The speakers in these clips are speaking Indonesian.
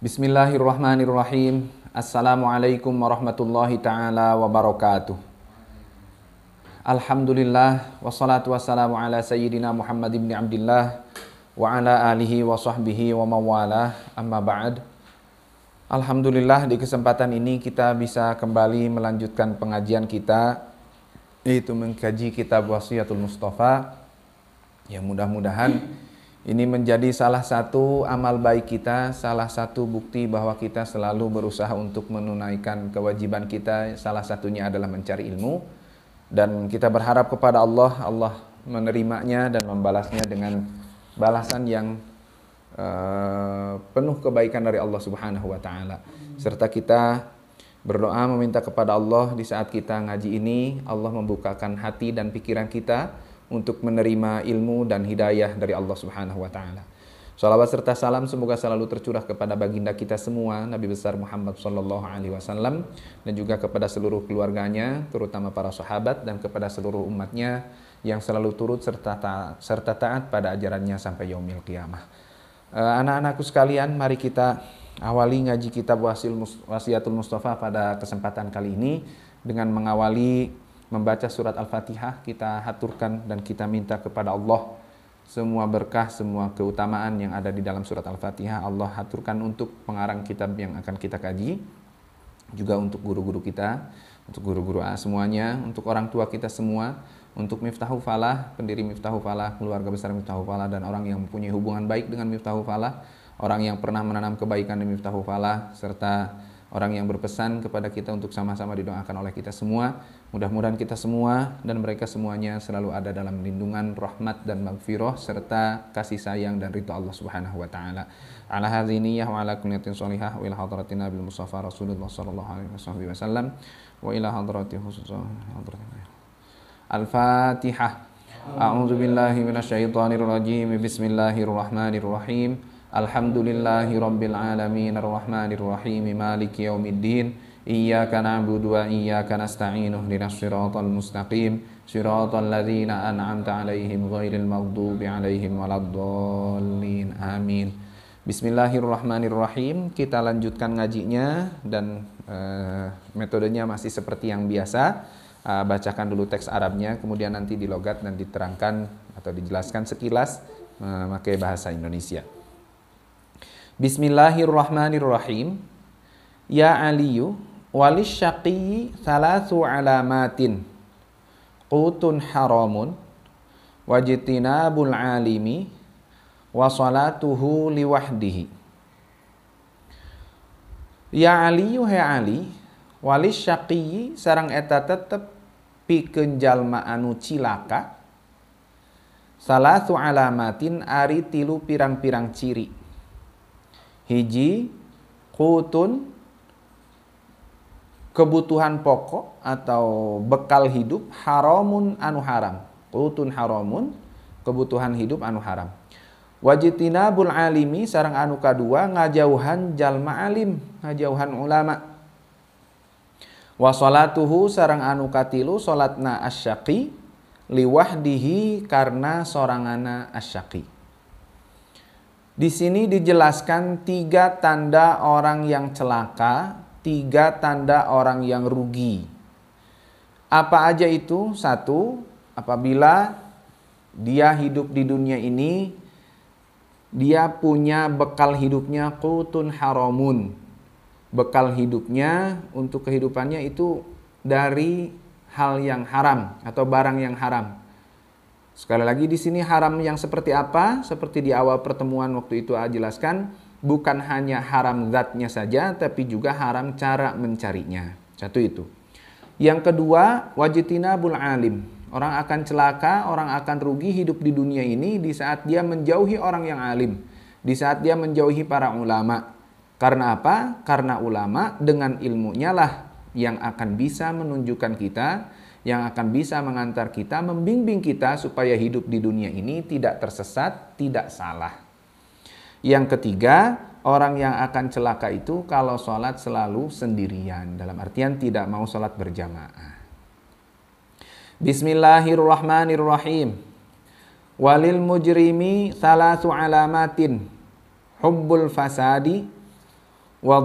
Bismillahirrahmanirrahim. Assalamualaikum warahmatullahi ta'ala wabarakatuh. Alhamdulillah, wassalatu wassalamu ala sayyidina Muhammad ibn Abdillah wa ala alihi wa sahbihi wa mawalah, amma ba'd. Alhamdulillah, di kesempatan ini kita bisa kembali melanjutkan pengajian kita, yaitu mengkaji kitab Wasiyatul Mustafa, yang mudah-mudahan ini menjadi salah satu amal baik kita, salah satu bukti bahwa kita selalu berusaha untuk menunaikan kewajiban kita. Salah satunya adalah mencari ilmu. Dan kita berharap kepada Allah, Allah menerimanya dan membalasnya dengan balasan yang penuh kebaikan dari Allah Subhanahu wa Ta'ala. Serta kita berdoa meminta kepada Allah di saat kita ngaji ini, Allah membukakan hati dan pikiran kita untuk menerima ilmu dan hidayah dari Allah Subhanahu wa Ta'ala. Shalawat serta salam semoga selalu tercurah kepada baginda kita semua, Nabi besar Muhammad sallallahu alaihi wasallam, dan juga kepada seluruh keluarganya, terutama para sahabat, dan kepada seluruh umatnya yang selalu turut serta taat pada ajarannya sampai yaumil qiyamah. Anak-anakku sekalian, mari kita awali ngaji kitab Wasiyatul Mustafa pada kesempatan kali ini dengan mengawali membaca surat Al-Fatihah. Kita haturkan dan kita minta kepada Allah semua berkah, semua keutamaan yang ada di dalam surat Al-Fatihah Allah haturkan untuk pengarang kitab yang akan kita kaji, juga untuk guru-guru kita, untuk guru-guru semuanya, untuk orang tua kita semua, untuk Miftahul Falah, pendiri Miftahul Falah, keluarga besar Miftahul Falah, dan orang yang mempunyai hubungan baik dengan Miftahul Falah, orang yang pernah menanam kebaikan di Miftahul Falah, serta orang yang berpesan kepada kita untuk sama-sama didoakan oleh kita semua. Mudah-mudahan kita semua dan mereka semuanya selalu ada dalam lindungan, rahmat dan maghfirah serta kasih sayang dan ridha Allah Subhanahu wa Ta'ala. Ala hadziniyah wa ala kunyatin sholihah wa ila hadratin Nabil Mustafa Rasulullah sallallahu alaihi wasallam wa ila hadratin khususah Al-Fatihah. A'udzu billahi minasyaitonir rajim. Bismillahirrahmanirrahim. Alhamdulillahi rabbil alamin arrahmanir rahim maliki yaumiddin iyyaka na'budu wa iyyaka nasta'in ihdinas siratal mustaqim siratal ladzina an'amta 'alaihim ghairil maghdubi 'alaihim waladdallin amin. Bismillahirrahmanirrahim. Kita lanjutkan ngajinya dan metodenya masih seperti yang biasa. Bacakan dulu teks Arabnya, kemudian nanti dilogat dan diterangkan atau dijelaskan sekilas memakai bahasa Indonesia. Bismillahirrahmanirrahim. Ya Aliyu, walis syaqiyyi thalathu alamatin, qutun haramun, wajtinabul alimi, wa salatuhu liwahdihi. Ya Aliyu, hai Ali, walis syaqiyyi sareng eta tetep pikeun jalma anu cilaka, salathu alamatin ari tilu pirang-pirang ciri. Hiji, qutun, kebutuhan pokok atau bekal hidup, haramun anu haram. Qutun haramun, kebutuhan hidup anu haram. Wajtinabul alimi sareng anu kadua ngajauhan jalma alim, ngajauhan ulama. Wa salatuhu sareng anu katilu salatna asyaqi liwahdihi karena sorangana asyaqi. Di sini dijelaskan 3 tanda orang yang celaka, 3 tanda orang yang rugi. Apa aja itu? 1, apabila dia hidup di dunia ini, dia punya bekal hidupnya qutun haramun. Bekal hidupnya untuk kehidupannya itu dari hal yang haram atau barang yang haram. Sekali lagi di sini haram yang seperti apa? Seperti di awal pertemuan waktu itu jelaskan, bukan hanya haram zatnya saja, tapi juga haram cara mencarinya. 1 itu. Yang kedua, wajtinabul alim. Orang akan celaka, orang akan rugi hidup di dunia ini di saat dia menjauhi orang yang alim, di saat dia menjauhi para ulama. Karena apa? Karena ulama dengan ilmunya lah yang akan bisa menunjukkan kita, yang akan bisa mengantar kita, membimbing kita supaya hidup di dunia ini tidak tersesat, tidak salah. Yang ketiga, orang yang akan celaka itu kalau sholat selalu sendirian, dalam artian tidak mau sholat berjamaah. Bismillahirrahmanirrahim. Walil mujrimi thalathu alamatin, hubbul fasadi, wa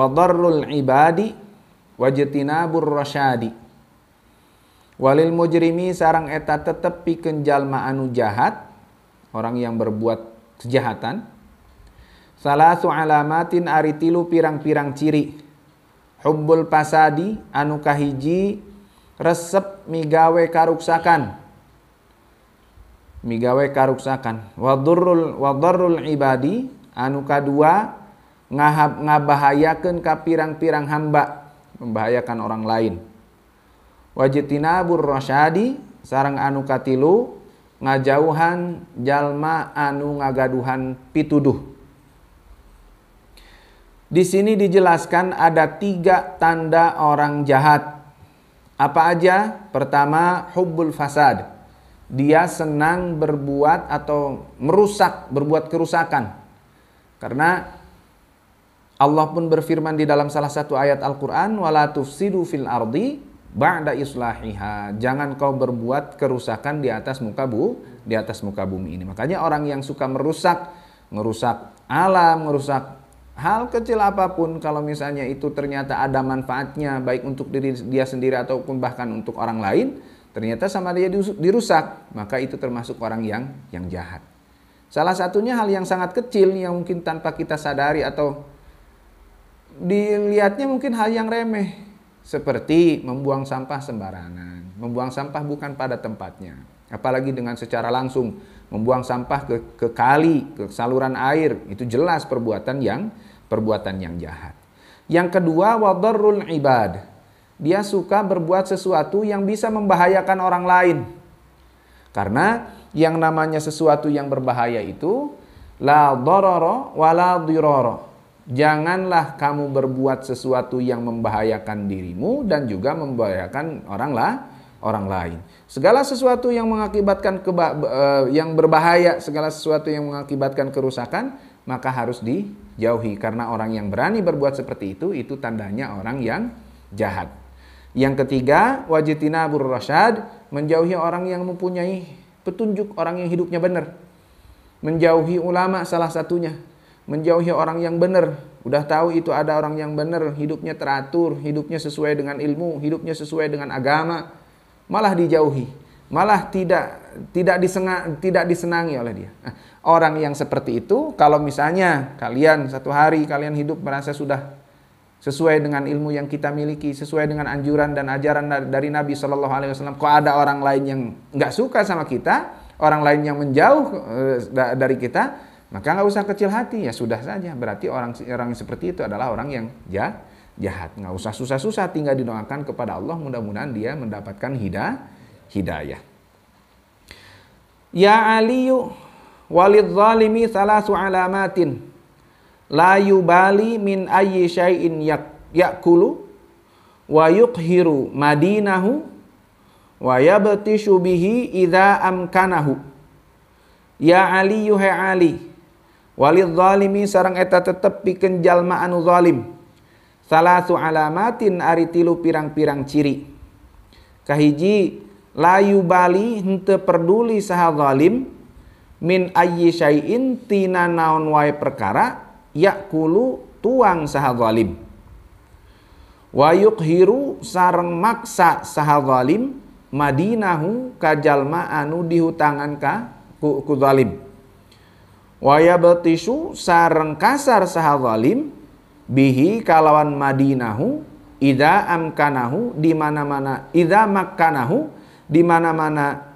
dharrul ibadi wajtinabur rasyadi. Walil mujrimi sarang eta tetep pikeun jalma anu jahat, orang yang berbuat kejahatan. Salasu alamatin ari tilu pirang-pirang ciri. Hubbul fasadi anu kahiji resep migawe karuksakan. Wa dharrul ibadi anu kadua ngabahayakeun ka pirang-pirang hamba, membahayakan orang lain. Wajtinabur rasyadi sareng anu katilu ngajauhan jalma anu ngagaduhan pituduh. Di sini dijelaskan ada 3 tanda orang jahat. Apa aja? Pertama, hubbul fasad. Dia senang berbuat atau merusak, berbuat kerusakan. Karena Allah pun berfirman di dalam salah satu ayat Al-Quran, wala tufsidu fil ardi ba'da islahiha. Jangan kau berbuat kerusakan di atas muka bumi ini. Makanya orang yang suka merusak alam, merusak hal kecil apapun, kalau misalnya itu ternyata ada manfaatnya baik untuk diri dia sendiri ataupun bahkan untuk orang lain, ternyata sama dia dirusak, maka itu termasuk orang yang jahat. Salah satunya hal yang sangat kecil yang mungkin tanpa kita sadari atau dilihatnya mungkin hal yang remeh, seperti membuang sampah sembarangan, membuang sampah bukan pada tempatnya, apalagi dengan secara langsung membuang sampah ke kali, ke saluran air, itu jelas perbuatan yang jahat. Yang kedua, wa dharrul ibad. Dia suka berbuat sesuatu yang bisa membahayakan orang lain. Karena yang namanya sesuatu yang berbahaya itu la dharara wa la dhirara. Janganlah kamu berbuat sesuatu yang membahayakan dirimu dan juga membahayakan orang lain. Segala sesuatu yang mengakibatkan yang berbahaya, segala sesuatu yang mengakibatkan kerusakan, maka harus dijauhi. Karena orang yang berani berbuat seperti itu tandanya orang yang jahat. Yang ketiga, wajtinabur rasyad, menjauhi orang yang mempunyai petunjuk, orang yang hidupnya benar. Menjauhi ulama salah satunya. Menjauhi orang yang benar. Udah tahu itu ada orang yang benar, hidupnya teratur, hidupnya sesuai dengan ilmu, hidupnya sesuai dengan agama, malah dijauhi, malah tidak disenangi oleh dia. Nah, orang yang seperti itu, kalau misalnya kalian satu hari kalian hidup merasa sudah sesuai dengan ilmu yang kita miliki, sesuai dengan anjuran dan ajaran dari Nabi Shallallahu Alaihi Wasallam, kok ada orang lain yang nggak suka sama kita, orang lain yang menjauh dari kita, maka nggak usah kecil hati, ya sudah saja. Berarti orang yang seperti itu adalah orang yang jahat. Nggak usah susah-susah, tinggal didoakan kepada Allah, mudah-mudahan dia mendapatkan hidayah. Ya Aliyu walidh zalimi salasu alamatin. La yubali min ayyi syai'in yakulu wa yuqhiru madinahu wa yabtishu bihi idza amkanahu. Ya Ali yuhai Ali walidh zalimi sareng eta tetep pikeun jalma anu zalim. Salasu alamatin ari tilu pirang-pirang ciri. Kahiji, la yubali henteu peduli saha zalim min ayyi syai'in tina naon wae perkara yakulu tuang saha zalim. Wa yuqhiru sareng maksa saha zalim madinahu ka jalma anu dihutangan ku zalim. Wa yabtishu sareng kasar saha zalim bihi kalawan madinahu idza amkanahu di mana-mana, idza makkanahu di mana-mana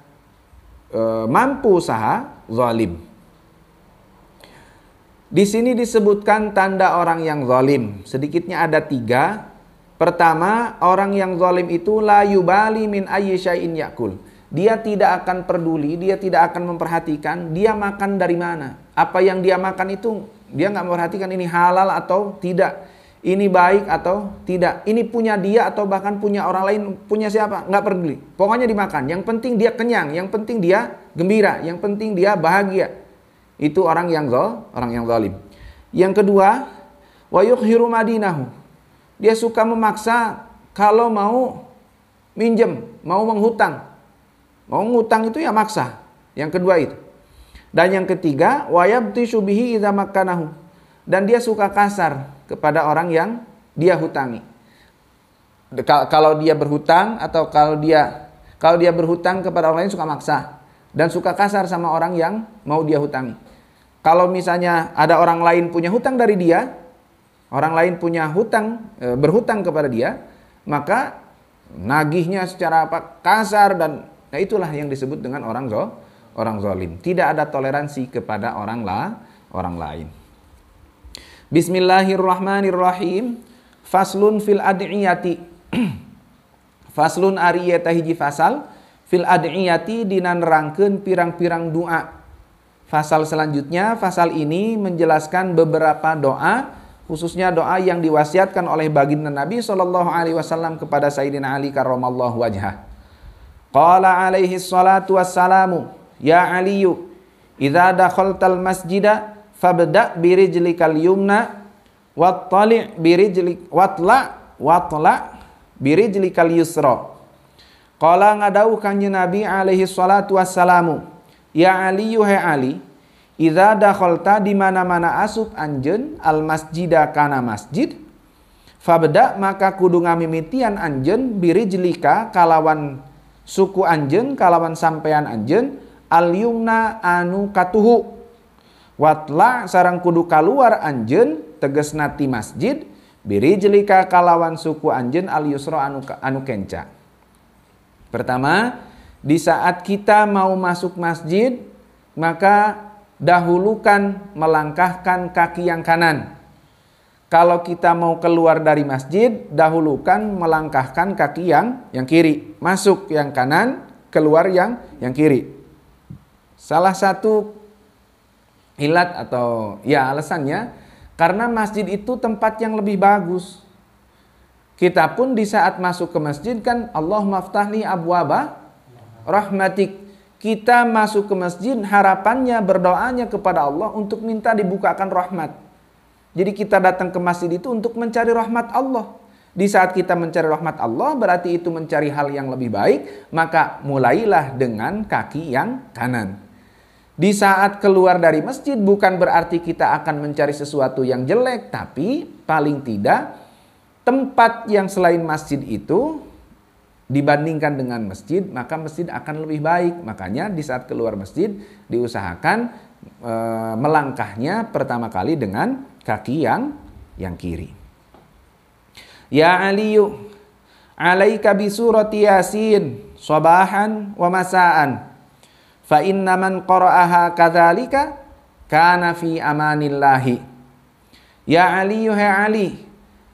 mampu saha zalim. Di sini disebutkan tanda orang yang zalim. Sedikitnya ada 3. Pertama, orang yang zalim itu la yubali min ayyi syai'in yakul. Dia tidak akan peduli, dia tidak akan memperhatikan dia makan dari mana. Apa yang dia makan itu dia nggak memperhatikan ini halal atau tidak, ini baik atau tidak, ini punya dia atau bahkan punya orang lain, punya siapa, nggak peduli. Pokoknya dimakan. Yang penting dia kenyang, yang penting dia gembira, yang penting dia bahagia. Itu orang yang zalim. Yang kedua, wa yuqhiru madinahu. Dia suka memaksa kalau mau minjem, mau menghutang. Mau ngutang itu ya maksa. Yang kedua itu. Dan yang ketiga, wa yabtishu bihi idza makkanahu. Dan dia suka kasar kepada orang yang dia hutangi. Kalau dia berhutang atau kalau dia berhutang kepada orang lain suka maksa dan suka kasar sama orang yang mau dia hutangi. Kalau misalnya ada orang lain punya hutang dari dia, orang lain punya hutang, berhutang kepada dia, maka nagihnya secara kasar dan itulah yang disebut dengan orang zalim. Tidak ada toleransi kepada orang lain. Bismillahirrahmanirrahim. Faslun fil ad'iyati. Faslun ari eta hiji fasal fil ad'iyati dina nerangkeun pirang-pirang doa. Fasal selanjutnya, fasal ini menjelaskan beberapa doa, khususnya doa yang diwasiatkan oleh baginda Nabi SAW kepada Sayyidina Ali karramallahu wajhah. Qala alaihi salatu wassalamu, ya Aliyu, idza dakhaltal masjida fabda' birijlikal yumna wattali' birijlikal yusra. Qala ngadauh kanjeng Nabi alaihi salatu wassalamu, ya Ali yuhe Ali, idza dakhalta di mana-mana asup anjeun al masjida kana masjid, fabda maka kudu ngamimitian anjeun birijlika kalawan suku anjeun kalawan sampean anjeun al yumna anu katuhu, watla sareng kudu kaluar anjeun tegesna ti masjid birijlika kalawan suku anjeun al yusra anu kenca. Pertama, di saat kita mau masuk masjid, maka dahulukan melangkahkan kaki yang kanan. Kalau kita mau keluar dari masjid, dahulukan melangkahkan kaki yang kiri. Masuk yang kanan, keluar yang kiri. Salah satu ilat atau ya alasannya, karena masjid itu tempat yang lebih bagus. Kita pun di saat masuk ke masjid kan Allahumma ftahli abwaba rahmatik. Kita masuk ke masjid harapannya berdoanya kepada Allah untuk minta dibukakan rahmat. Jadi kita datang ke masjid itu untuk mencari rahmat Allah. Di saat kita mencari rahmat Allah berarti itu mencari hal yang lebih baik, maka mulailah dengan kaki yang kanan. Di saat keluar dari masjid bukan berarti kita akan mencari sesuatu yang jelek, tapi paling tidak tempat yang selain masjid itu dibandingkan dengan masjid, maka masjid akan lebih baik. Makanya di saat keluar masjid diusahakan melangkahnya pertama kali dengan kaki yang kiri. Ya Aliyu, alaika bi surati Yasin sabahan wa masaan. Fa inna man qara'aha kadzalika kana fi amanillahi. Ya Ali yuhe Ali,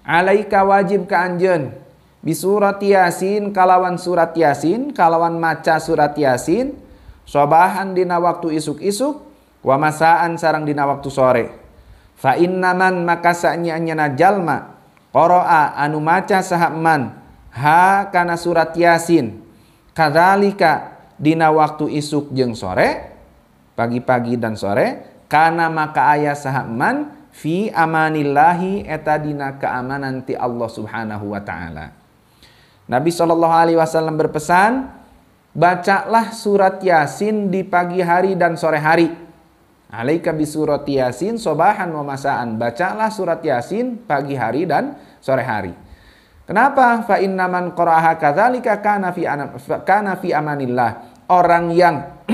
alaika wajib ka anjeun bi surati Yasin kalawan surat Yasin, kalawan maca surat Yasin, sabahan dina waktu isuk-isuk, wa masaan sareng dina waktu sore. Fa inna man maka saanya jalma qara'a anu maca saha man ha kana surat Yasin kadzalika dina waktu isuk jeung sore, pagi-pagi dan sore, kana maka aya saha man fi amanillahi eta dina keamanan ti Allah Subhanahu wa taala. Nabi SAW berpesan, bacalah surat Yasin di pagi hari dan sore hari. Alaika bi surati Yasin sabahan wa masaan. Bacalah surat Yasin pagi hari dan sore hari. Kenapa? Fa inna man qara'aha kadzalika kana fi amanillah. Orang yang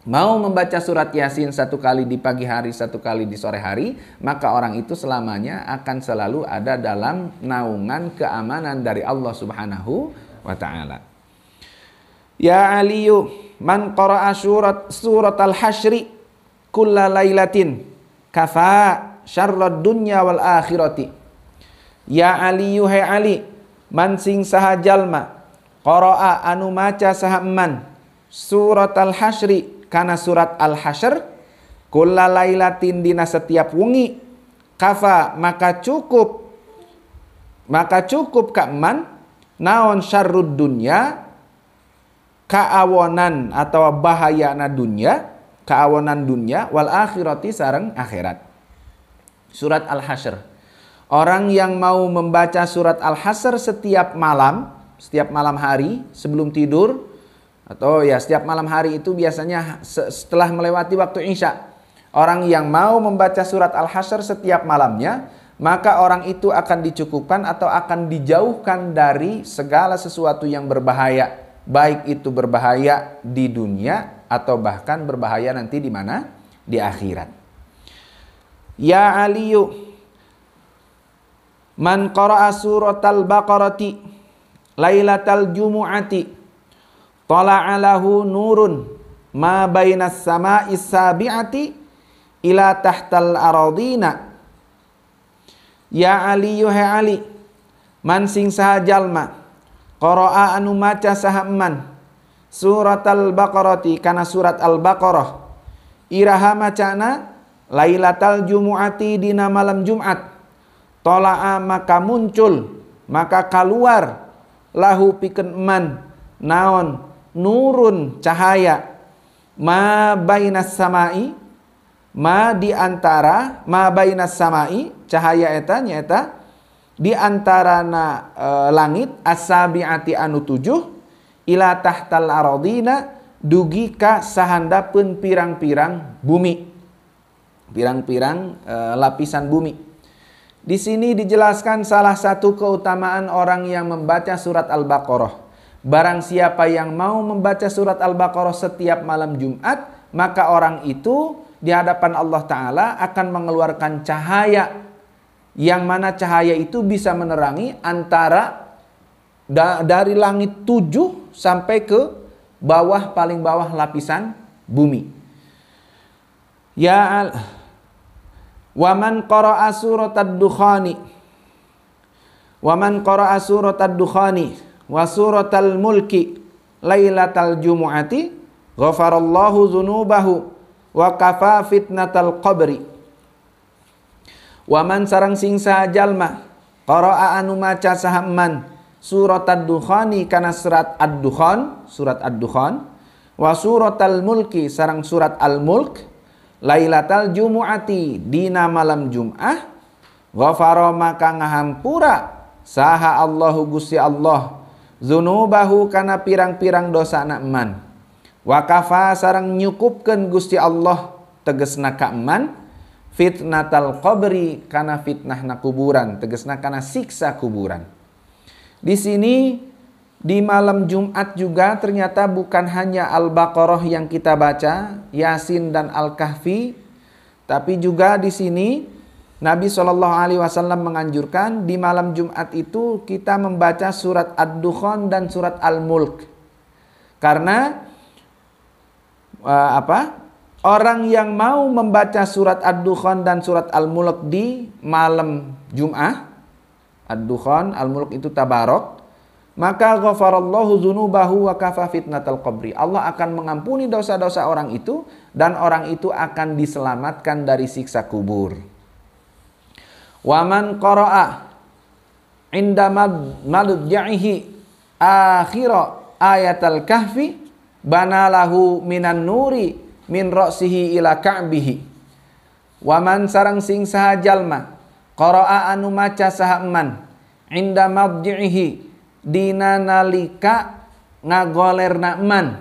mau membaca surat Yasin satu kali di pagi hari, satu kali di sore hari, maka orang itu selamanya akan selalu ada dalam naungan keamanan dari Allah Subhanahu wa taala. Ya Aliyu, man qara'a surat al-hasyri kulla lailatin kafa syarrad dunya wal akhirati. Ya Aliyu, hai Ali, man sing saha jalma qara'a anu maca saha man surat al-hasyri kana surat al-hasyr kulla lailatin dina setiap wengi, kafa maka cukup ka man naon syarrud dunya kaawonan atau bahayana dunya, kaawonan dunya wal akhirati sareng akhirat. Surat al-hasyr, orang yang mau membaca surat al-hasyr setiap malam hari sebelum tidur, atau ya setiap malam hari itu biasanya setelah melewati waktu Isya. Orang yang mau membaca surat Al-Hasyr setiap malamnya, maka orang itu akan dicukupkan atau akan dijauhkan dari segala sesuatu yang berbahaya, baik itu berbahaya di dunia atau bahkan berbahaya nanti di mana? Di akhirat. Ya Aliyu, man qara'a suratal baqarati lailatal jumu'ati tala'a lahu nurun ma bainas sama'is sabi'ati ila tahtal aradina. Ya Ali, yuhai Ali, man sing saha jalma qara'a anu maca saha eman surat al-baqarati kana surat al-baqarah iraha macana lailatal jumu'ati dina malam Jumat tola'a maka muncul maka keluar lahu pikeun eman naon nurun cahaya ma bainas samai ma di antara ma bainas samai cahaya eta nyaeta di antarana langit as-sabiati anu 7 ila tahtal aradina dugi ka sahandapeun pirang-pirang bumi, pirang-pirang lapisan bumi. Di sini dijelaskan salah satu keutamaan orang yang membaca surat Al-Baqarah. Barang siapa yang mau membaca surat Al-Baqarah setiap malam Jumat, maka orang itu di hadapan Allah Ta'ala akan mengeluarkan cahaya, yang mana cahaya itu bisa menerangi antara dari langit 7 sampai ke bawah, paling bawah lapisan bumi. Ya waman qara'a suratad dukhani waman qara'a suratad dukhani wa suratal mulki lailatal jumu'ati ghafarallahu dzunubahu wa kafa fitnatal qabri. Waman sareng sing saha jalma qara'a anu maca saha man surat ad-dukhani kana surat ad-dukhan wa suratal mulki sareng surat al-mulk lailatal jumu'ati dina malam Jum'ah ghafara maka ngahampura saha Allahu Gusti Allah dzunubahu kana pirang-pirang dosana man wa kafa sareng nyukupkeun Gusti Allah tegesna ka man fitnatal qabri kana fitnahna kuburan, tegesna kana siksa kuburan. Di sini di malam Jumat juga ternyata bukan hanya Al-Baqarah yang kita baca, Yasin dan Al-Kahfi, tapi juga di sini Nabi SAW menganjurkan di malam Jumat itu kita membaca surat Ad-Dukhan dan surat Al-Mulk. Karena orang yang mau membaca surat Ad-Dukhan dan surat Al-Mulk di malam Jum'ah, Ad-Dukhan, Al-Mulk itu tabarok, maka ghafarallahu dzunubahu wa kafa fitnatal qabri. Allah akan mengampuni dosa-dosa orang itu dan orang itu akan diselamatkan dari siksa kubur. Wa man qara'a inda madja'ihi akhira ayatal kahfi banalahu minan nuri min ra'sihi ila ka'bihi. Wa man sareng sing saha jalma qara'a anu maca saha man inda madji'ihi dina nalika ngagolerna man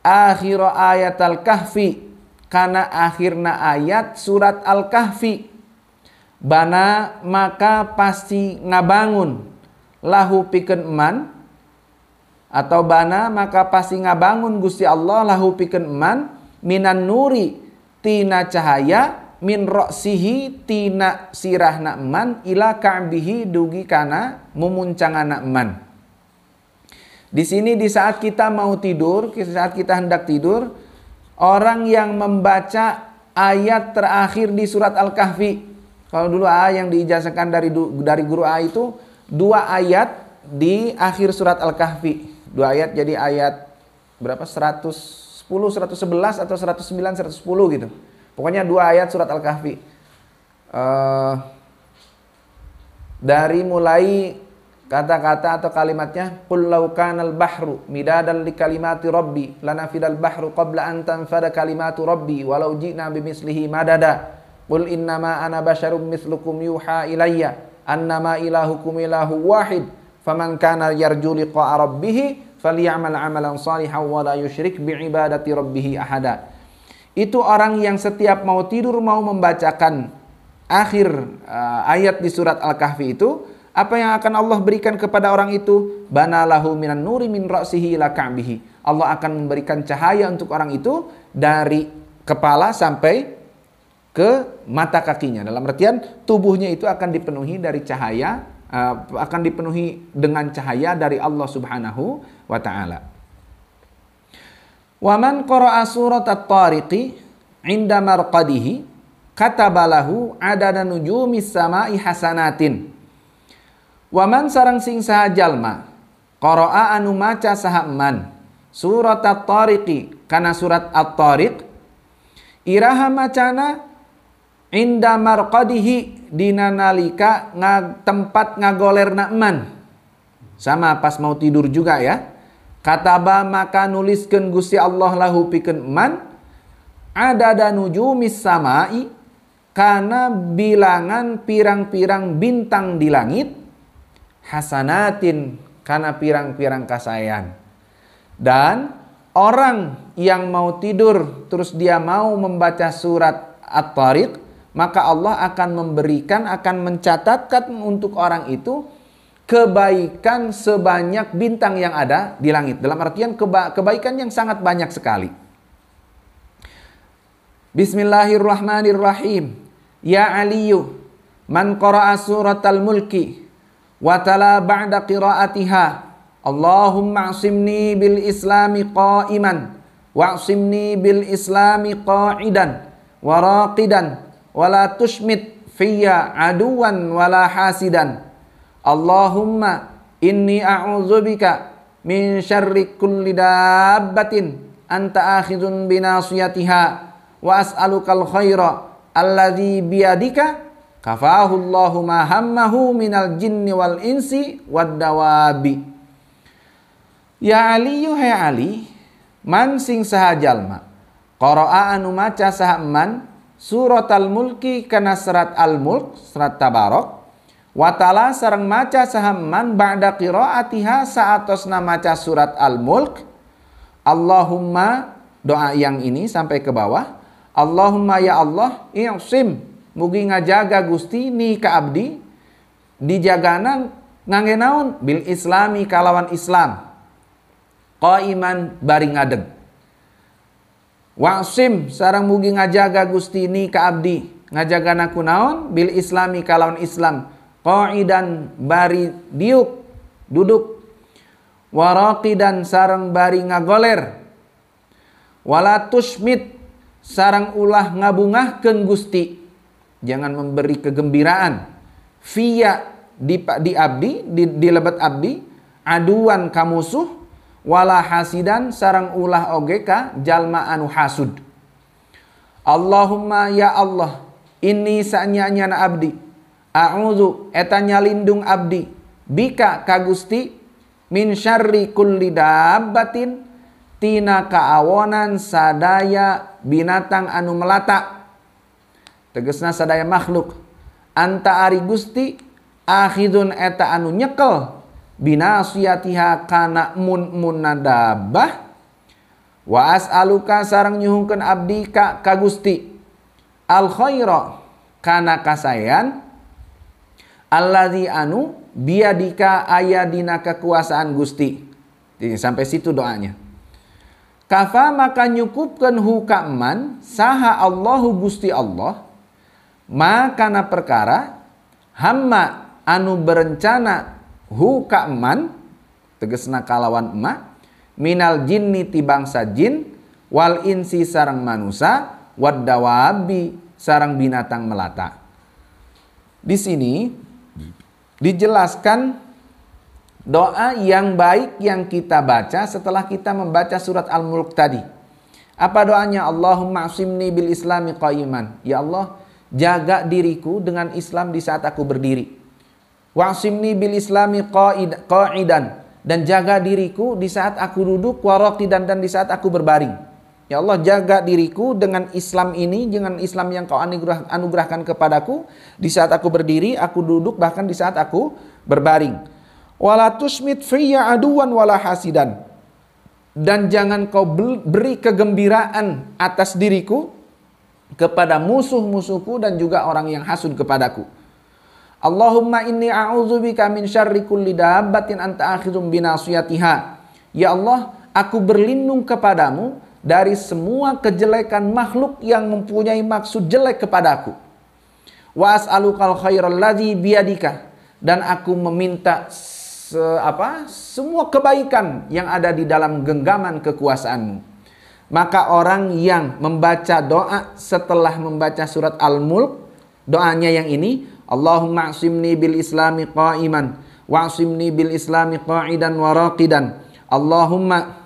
akhir ayatal kahfi kana akhirna ayat surat al-kahfi bana maka pasti ngabangun lahu pikeun man atau bana maka pasti ngabangun Gusti Allah lahu pikeun man minan nuri tina cahaya min ra'sihi tina sirahna man ila ka'bihi dugi kana mumuncangana man. Di sini di saat kita mau tidur, saat kita hendak tidur, orang yang membaca ayat terakhir di surat Al-Kahfi. Kalau dulu yang diijazahkan dari guru A itu 2 ayat di akhir surat Al-Kahfi. 2 ayat jadi ayat berapa? 110, 111 atau 109, 110 gitu. Pokoknya 2 ayat surat Al-Kahfi. Dari mulai kata-kata atau kalimatnya qul law kanal bahru midadan li kalimati rabbi lanafidal bahru qabla an tanfada kalimatu rabbi walau ji'na bimislihi madada qul innama ana basyarum mislukum yuha ilayya annama ilahukum ilahu wahid faman kana yarju liqa'a rabbih falyamal amalan salihan wa la yusyrik bi'ibadati rabbih ahada. Itu orang yang setiap mau tidur mau membacakan akhir ayat di surat Al-Kahfi itu, apa yang akan Allah berikan kepada orang itu? Banalahu minan nuri min ra'sihi ila ka'bihi. Allah akan memberikan cahaya untuk orang itu dari kepala sampai ke mata kakinya. Dalam artian tubuhnya itu akan dipenuhi dari cahaya, akan dipenuhi dengan cahaya dari Allah Subhanahu wa taala. Wa man qara'a surat at-tariqi 'inda marqadihi katabalahu adada nujumis sama'i hasanatin. Wa man sareng sing saha jalma qara'a anu maca saha man surat at-tariqi kana surat at-tariq iraha macana inda marqadihi dina nalika tempat ngagolerna man, sama pas mau tidur juga ya. Kataba maka nuliskeun Gusti Allah lahu pikeun man adada nujumis samai kana bilangan pirang-pirang bintang di langit, hasanatin kana pirang-pirang kasayan. Dan orang yang mau tidur terus dia mau membaca surat At-Tariq, maka Allah akan mencatatkan untuk orang itu kebaikan sebanyak bintang yang ada di langit. Dalam artian kebaikan yang sangat banyak sekali. Bismillahirrahmanirrahim. Ya Aliyu, man qara'a suratal mulki wa tala ba'da qira'atiha Allahumma asimni bil islami qa'iman wa'asimni bil islami qa'idan wa raqidan wala tushmit fiyya aduwan wala hasidan. Allahumma inni a'udzubika min syarri kulli dabbatin anta akhidun binasiyatiha wa as'alukal khaira alladzi biyadika kafahu Allahu ma hammahu minal jinni wal insi wad dawabi. Ya Ali, hai Ali, man sing saha jalma qara'a anu maca saha man surat al-mulki kana surat al-mulk surat tabarok watala sareng maca sahamman ba'da qiraatiha saatosna maca surat al-mulk. Allahumma, doa yang ini sampai ke bawah, Allahumma ya Allah i'sim mugi ngajaga Gusti ni ka abdi dijagana ngangge naon bil islami kalawan Islam qaiman bari ngadeg. Wa'sim sareng mugi ngajaga Gusti ni ka abdi ngajagana kunaon bil islami kalawan Islam qa'idan bari diuk duduk waraqidan sareng bari ngagoler wala tushmit sareng ulah ngabungahkeun Gusti jangan memberi kegembiraan fiya di abdi di lebet abdi aduan kamusuh wala hasidan sareng ulah oge ka jalma anu hasud. Allahumma ya Allah inni sanyanyana abdi a'udzu eta nyalindung abdi bika ka Gusti min syarri kulli dabbatin tina kaawonan sadaya binatang anu melata, tegesna sadaya makhluk, anta ari Gusti akhidun eta anu nyekel binasiyatiha kana mun dabbah wa as'aluka sareng nyuhungkeun abdi ka Gusti al khaira kana kasayan alladzi anu biadika aya dina kekuasaan Gusti. Sampai situ doanya. Kafa maka nyukupkeun hu ka man saha Allahu Gusti Allah makana perkara hamma anu berencana hu ka man tegesna kalawan ma minal jinni ti bangsa jin wal insi sareng manusa wad dawabi sareng binatang melata. Di sini dijelaskan doa yang baik yang kita baca setelah kita membaca surat Al-Mulk tadi. Apa doanya? Allahumma asimni bil islami qa'iman. Ya Allah, jaga diriku dengan Islam di saat aku berdiri. Wa'asimni bil islami qa'idan. Dan jaga diriku di saat aku duduk, waraqidan dan di saat aku berbaring. Ya Allah, jaga diriku dengan Islam ini, dengan Islam yang kau anugerahkan kepadaku di saat aku berdiri, aku duduk, bahkan di saat aku berbaring. Wala tusmit fiyya aduwan wala hasidan. Dan jangan kau beri kegembiraan atas diriku kepada musuh-musuhku dan juga orang yang hasud kepadaku. Allahumma inni a'udzubika min syarri kulli dabbatin anta akhidhum binasiyatiha. Ya Allah, aku berlindung kepadamu dari semua kejelekan makhluk yang mempunyai maksud jelek kepadaku. Wa as'alukal khairal ladzi biyadika, dan aku meminta semua kebaikan yang ada di dalam genggaman kekuasaanmu. Maka orang yang membaca doa setelah membaca surat Al-Mulk, doanya yang ini, Allahumma asimni bil islami qa'iman wa asimni bil islami qa'idan wa raqidan. Allahumma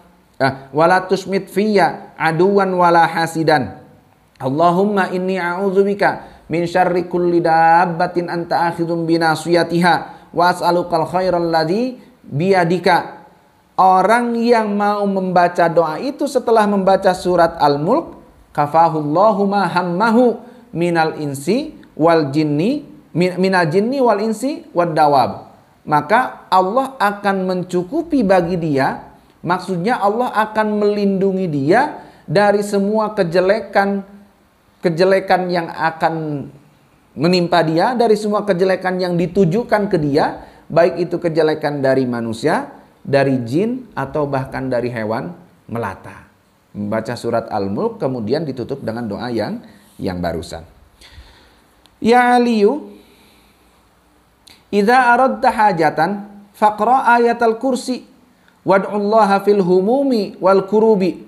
wala tusmit fiyya aduwan wala hasidan. Allahumma inni a'udzubika min syarri kulli dabbatin anta akhidhum binasiyatiha wa as'alukal khairal ladzi biyadika. Orang yang mau membaca doa itu setelah membaca surat Al-Mulk, kafahullahu ma hammahu minal insi wal jinni minal jinni wal insi wad dawab. Maka Allah akan mencukupi bagi dia, maksudnya Allah akan melindungi dia dari semua kejelekan yang akan menimpa dia, dari semua kejelekan yang ditujukan ke dia, baik itu kejelekan dari manusia, dari jin, atau bahkan dari hewan melata. Membaca surat Al-Mulk kemudian ditutup dengan doa yang barusan. Ya Aliyu, idza aradta hajatan faqra ayatal kursi wad'ullaha fil humumi wal kurubi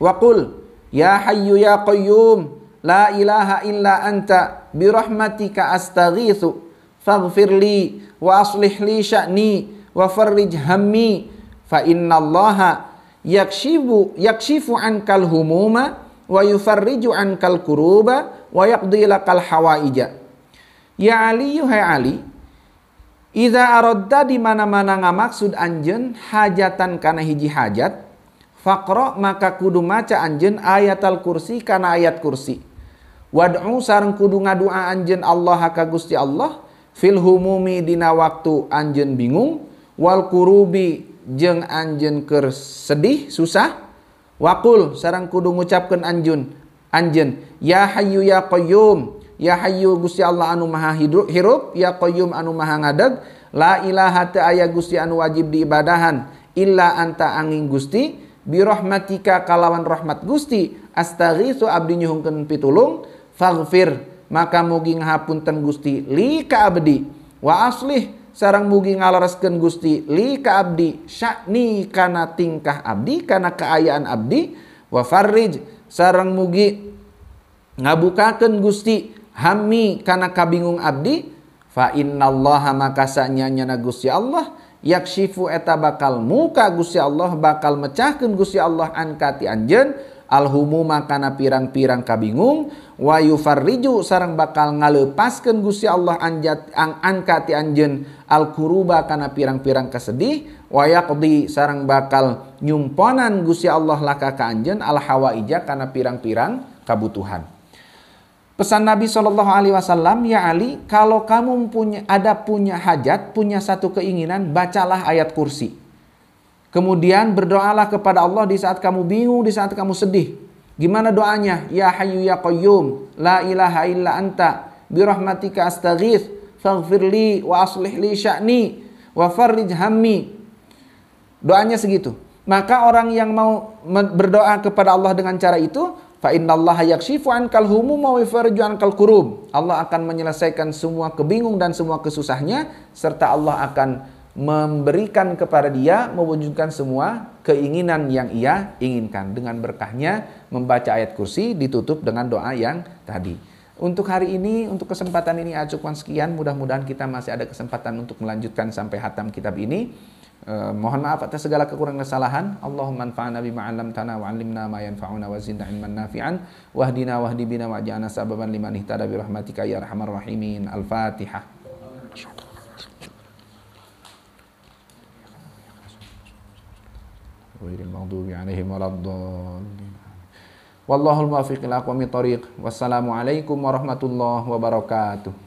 wa qul ya hayyu ya qayyum la ilaha illa anta birahmatika astaghitsu faghfirli wa aslih li sya'ni wa farrij hammi fa innallaha yakshifu ankal humuma wa yufarriju ankal kuruba wa yaqdi lakal hawaija. Ya Ali, hai Ali, idza aradda di mana-mana ngamaksud anjeun hajatan kana hiji hajat, faqra maka kudu maca anjeun ayatal kursi kana ayat kursi. Wad'u sareng kudu ngadua anjeun Allah ka Gusti Allah fil humumi dina waktu anjeun bingung, wal kurubi jeung anjeun keur sedih susah, waqul sareng kudu ngucapkeun anjeun ya hayyu ya qayyum, ya hayyu Gusti Allah anu maha hirup, ya qayyum anu maha ngadeg, la ilaha ta aya Gusti anu wajib diibadahan illa anta angin Gusti, birahmatika kalawan rahmat Gusti, astaghitsu abdi nyuhungkeun pitulung, faghfir maka mugi ngahapunten Gusti li ka abdi, wa aslih sareng mugi ngalereskeun Gusti li ka abdi sya'ni kana tingkah abdi, kana keayaan abdi, wa farrij sareng mugi ngabukakeun Gusti hammi kana kabingung abdi, fa innallaha maka sanyana Gusti Allah yakshifu eta bakal muka Gusti Allah bakal mecahkeun Gusti Allah ankati anjeun alhumuma kana pirang-pirang kabingung, wa yufarriju sareng bakal ngalepaskeun Gusti Allah angkati anjeun alkuruba kana pirang-pirang kesedih, wa yaqdi sareng bakal nyumponan Gusti Allah laka ka anjeun alhawaija kana pirang-pirang kebutuhan. Pesan Nabi SAW, ya Ali, kalau kamu punya hajat, punya satu keinginan, bacalah ayat kursi. Kemudian berdoalah kepada Allah di saat kamu bingung, di saat kamu sedih. Gimana doanya? Ya hayyu ya qayyum, la ilaha illa anta, birahmatika astaghits, faghfirli wa aslih li sya'ni, wa farrij hammi. Doanya segitu. Maka orang yang mau berdoa kepada Allah dengan cara itu, fa innallaha yakshifu ankal humum wa yufarriju ankal kurub. Allah akan menyelesaikan semua kebingung dan semua kesusahnya, serta Allah akan memberikan kepada dia, mewujudkan semua keinginan yang ia inginkan. Dengan berkahnya membaca ayat kursi ditutup dengan doa yang tadi. Untuk hari ini, untuk kesempatan ini cukupkan sekian. Mudah-mudahan kita masih ada kesempatan untuk melanjutkan sampai hatam kitab ini. Mohon maaf atas segala kekurangan kesalahan. Allahumma anfa'na bima 'allamtana wa 'allimna ma yanfa'una wa zidna 'ilman nafi'an wahdina wahdi bina waj'alna sababan liman ihtada bi rahmatika ya arhamar rahimin. Al-Fatihah. Ghairil maghdubi 'alaihim waladdallin. Wallahul muwaffiq ila aqwamit thoriq. Wassalamualaikum warahmatullahi wabarakatuh.